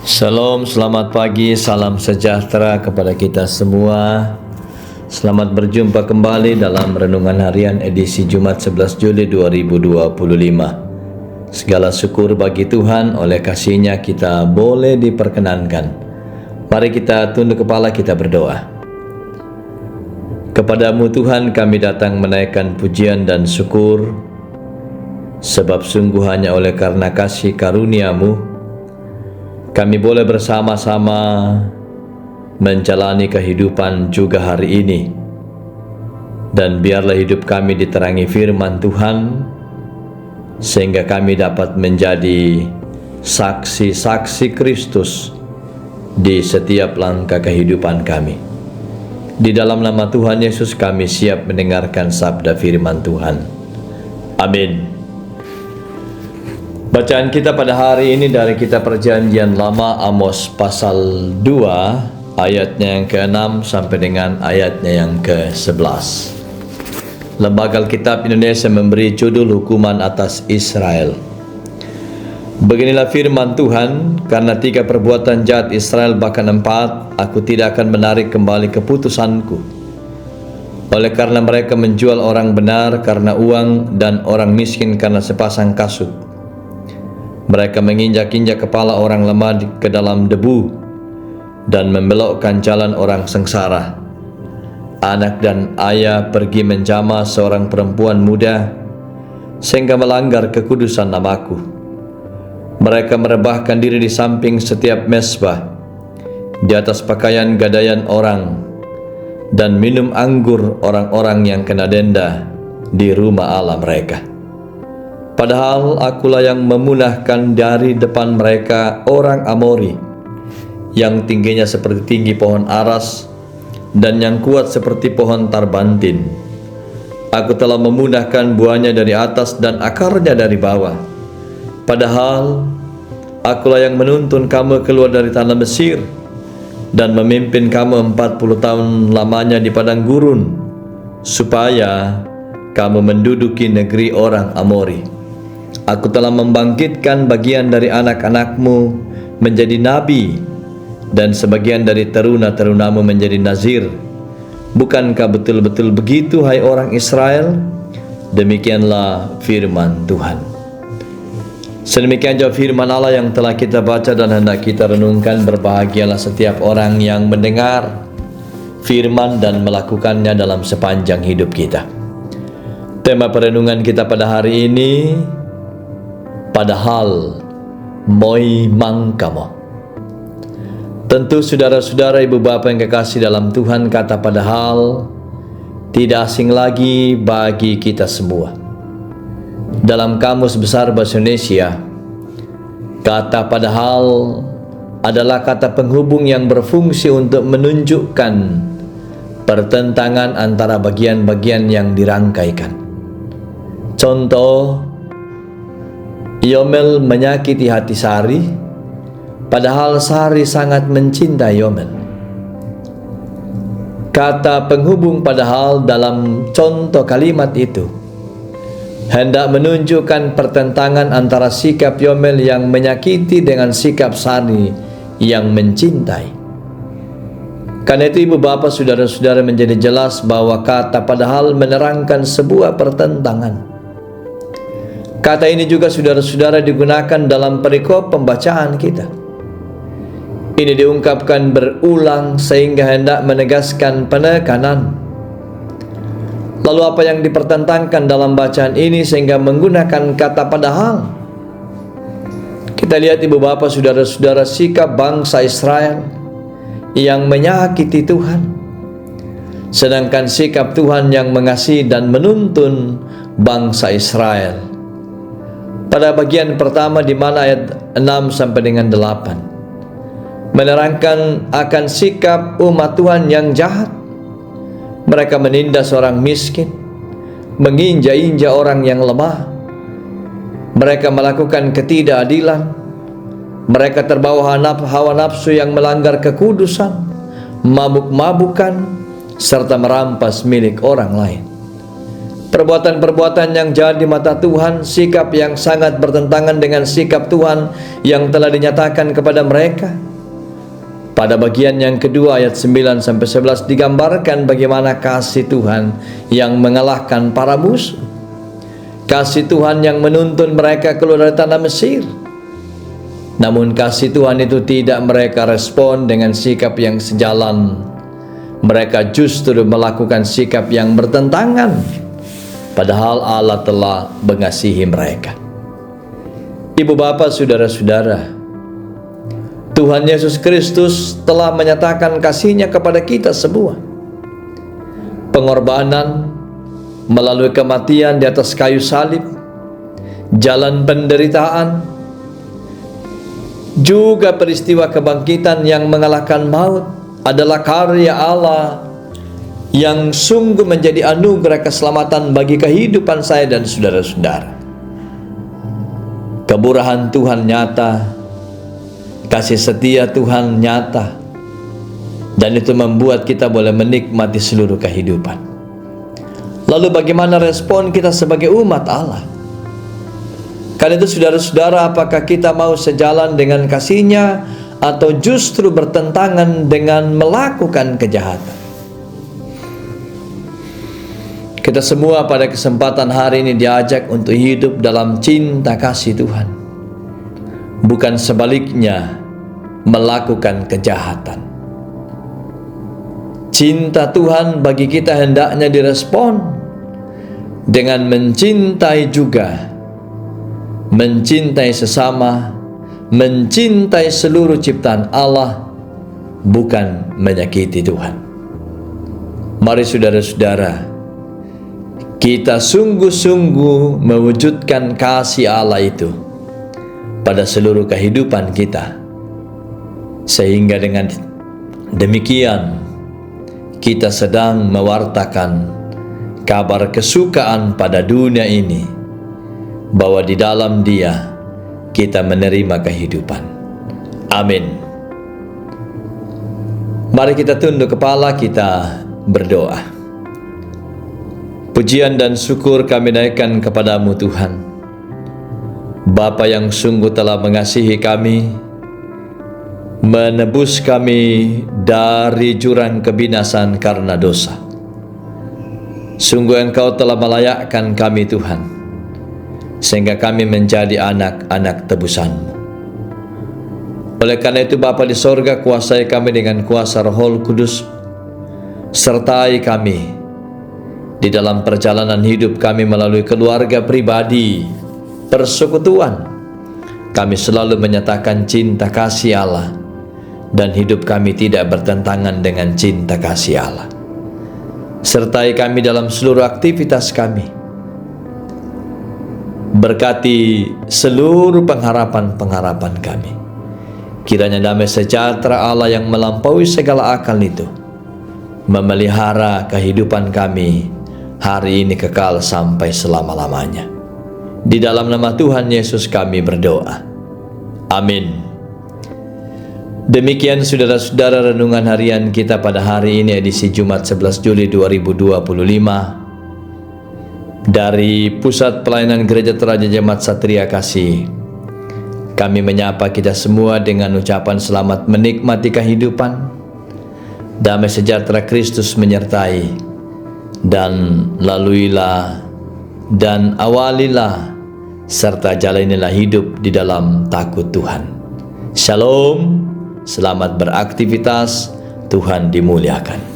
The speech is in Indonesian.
Shalom, selamat pagi, salam sejahtera kepada kita semua. Selamat berjumpa kembali dalam Renungan Harian edisi Jumat 11 Juli 2025. Segala syukur bagi Tuhan, oleh kasih-Nya kita boleh diperkenankan. Mari kita tunduk kepala, kita berdoa. Kepadamu Tuhan kami datang menaikkan pujian dan syukur, sebab sungguh hanya oleh karena kasih karunia-Mu kami boleh bersama-sama menjalani kehidupan juga hari ini. Dan biarlah hidup kami diterangi firman Tuhan, sehingga kami dapat menjadi saksi-saksi Kristus di setiap langkah kehidupan kami. Di dalam nama Tuhan Yesus kami siap mendengarkan sabda firman Tuhan. Amin. Bacaan kita pada hari ini dari kitab Perjanjian Lama, Amos pasal 2 ayatnya yang ke-6 sampai dengan ayatnya yang ke-11. Lembaga Alkitab Indonesia memberi judul Hukuman atas Israel. Beginilah firman Tuhan, karena 3 perbuatan jahat Israel bahkan 4, aku tidak akan menarik kembali keputusanku. Oleh karena mereka menjual orang benar karena uang dan orang miskin karena sepasang kasut. Mereka menginjak-injak kepala orang lemah ke dalam debu dan membelokkan jalan orang sengsara. Anak dan ayah pergi menjamah seorang perempuan muda sehingga melanggar kekudusan namaku. Mereka merebahkan diri di samping setiap mezbah, di atas pakaian gadaian orang, dan minum anggur orang-orang yang kena denda di rumah Allah mereka. Padahal akulah yang memunahkan dari depan mereka orang Amori, yang tingginya seperti tinggi pohon aras dan yang kuat seperti pohon tarbantin. Aku telah memunahkan buahnya dari atas dan akarnya dari bawah. Padahal akulah yang menuntun kamu keluar dari tanah Mesir dan memimpin kamu 40 tahun lamanya di padang gurun, supaya kamu menduduki negeri orang Amori. Aku telah membangkitkan bagian dari anak-anakmu menjadi nabi, dan sebagian dari teruna-terunamu menjadi nazir. Bukankah betul-betul begitu, hai orang Israel? Demikianlah firman Tuhan. Sedemikian jauh firman Allah yang telah kita baca dan hendak kita renungkan. Berbahagialah setiap orang yang mendengar firman dan melakukannya dalam sepanjang hidup kita. Tema perenungan kita pada hari ini, padahal moi mangkamo. Tentu saudara-saudara, ibu bapa yang kekasih dalam Tuhan, kata padahal tidak asing lagi bagi kita semua. Dalam Kamus Besar Bahasa Indonesia, kata padahal adalah kata penghubung yang berfungsi untuk menunjukkan pertentangan antara bagian-bagian yang dirangkaikan. Contoh, Yomel menyakiti hati Sari, padahal Sari sangat mencintai Yomel. Kata penghubung padahal dalam contoh kalimat itu hendak menunjukkan pertentangan antara sikap Yomel yang menyakiti dengan sikap Sari yang mencintai. Karena itu ibu bapa, saudara-saudara, menjadi jelas bahwa kata padahal menerangkan sebuah pertentangan. Kata ini juga saudara-saudara digunakan dalam perikop pembacaan kita. Ini diungkapkan berulang sehingga hendak menegaskan penekanan. Lalu apa yang dipertentangkan dalam bacaan ini sehingga menggunakan kata padahal? Kita lihat ibu bapa, saudara-saudara, sikap bangsa Israel yang menyakiti Tuhan, sedangkan sikap Tuhan yang mengasihi dan menuntun bangsa Israel. Pada bagian pertama di mana ayat 6 sampai dengan 8 menerangkan akan sikap umat Tuhan yang jahat. Mereka menindas orang miskin, menginjak-injak orang yang lemah. Mereka melakukan ketidakadilan. Mereka terbawa hawa nafsu yang melanggar kekudusan, mabuk-mabukan, serta merampas milik orang lain. perbuatan-perbuatan yang jahat di mata Tuhan, sikap yang sangat bertentangan dengan sikap Tuhan yang telah dinyatakan kepada mereka. Pada bagian yang kedua ayat 9-11 digambarkan bagaimana kasih Tuhan yang mengalahkan para musuh. Kasih Tuhan yang menuntun mereka keluar dari tanah Mesir. Namun kasih Tuhan itu tidak mereka respon dengan sikap yang sejalan. Mereka justru melakukan sikap yang bertentangan. Padahal Allah telah mengasihi mereka. Ibu bapak, saudara-saudara, Tuhan Yesus Kristus telah menyatakan kasih-Nya kepada kita semua. Pengorbanan melalui kematian di atas kayu salib, jalan penderitaan, juga peristiwa kebangkitan yang mengalahkan maut adalah karya Allah yang sungguh menjadi anugerah keselamatan bagi kehidupan saya dan saudara-saudara. Kemurahan Tuhan nyata, kasih setia Tuhan nyata, dan itu membuat kita boleh menikmati seluruh kehidupan. Lalu bagaimana respon kita sebagai umat Allah? Karena itu saudara-saudara, apakah kita mau sejalan dengan kasih-Nya atau justru bertentangan dengan melakukan kejahatan? Kita semua pada kesempatan hari ini diajak untuk hidup dalam cinta kasih Tuhan, bukan sebaliknya melakukan kejahatan. Cinta Tuhan bagi kita hendaknya direspon dengan mencintai juga, mencintai sesama, mencintai seluruh ciptaan Allah, bukan menyakiti Tuhan. Mari saudara-saudara, kita sungguh-sungguh mewujudkan kasih Allah itu pada seluruh kehidupan kita, sehingga dengan demikian kita sedang mewartakan kabar kesukaan pada dunia ini, bahwa di dalam Dia kita menerima kehidupan. Amin. Mari kita tunduk kepala, kita berdoa. Pujian dan syukur kami naikkan kepadamu Tuhan, Bapa yang sungguh telah mengasihi kami, menebus kami dari jurang kebinasan karena dosa. Sungguh Engkau telah melayakkan kami Tuhan, sehingga kami menjadi anak-anak tebusan-Mu. Oleh karena itu Bapa di sorga, kuasai kami dengan kuasa Roh Kudus, sertai kami di dalam perjalanan hidup kami melalui keluarga pribadi, persekutuan. Kami selalu menyatakan cinta kasih Allah, dan hidup kami tidak bertentangan dengan cinta kasih Allah. Sertai kami dalam seluruh aktivitas kami. Berkati seluruh pengharapan-pengharapan kami. Kiranya damai sejahtera Allah yang melampaui segala akal itu memelihara kehidupan kami hari ini kekal sampai selama-lamanya. Di dalam nama Tuhan Yesus kami berdoa. Amin. Demikian saudara-saudara renungan harian kita pada hari ini, edisi Jumat 11 Juli 2025 dari Pusat Pelayanan Gereja Teraja Jemaat Satria Kasih. Kami menyapa kita semua dengan ucapan selamat menikmati kehidupan. Damai sejahtera Kristus menyertai, dan laluilah dan awalilah serta jalanilah hidup di dalam takut Tuhan. Shalom, selamat beraktivitas, Tuhan dimuliakan.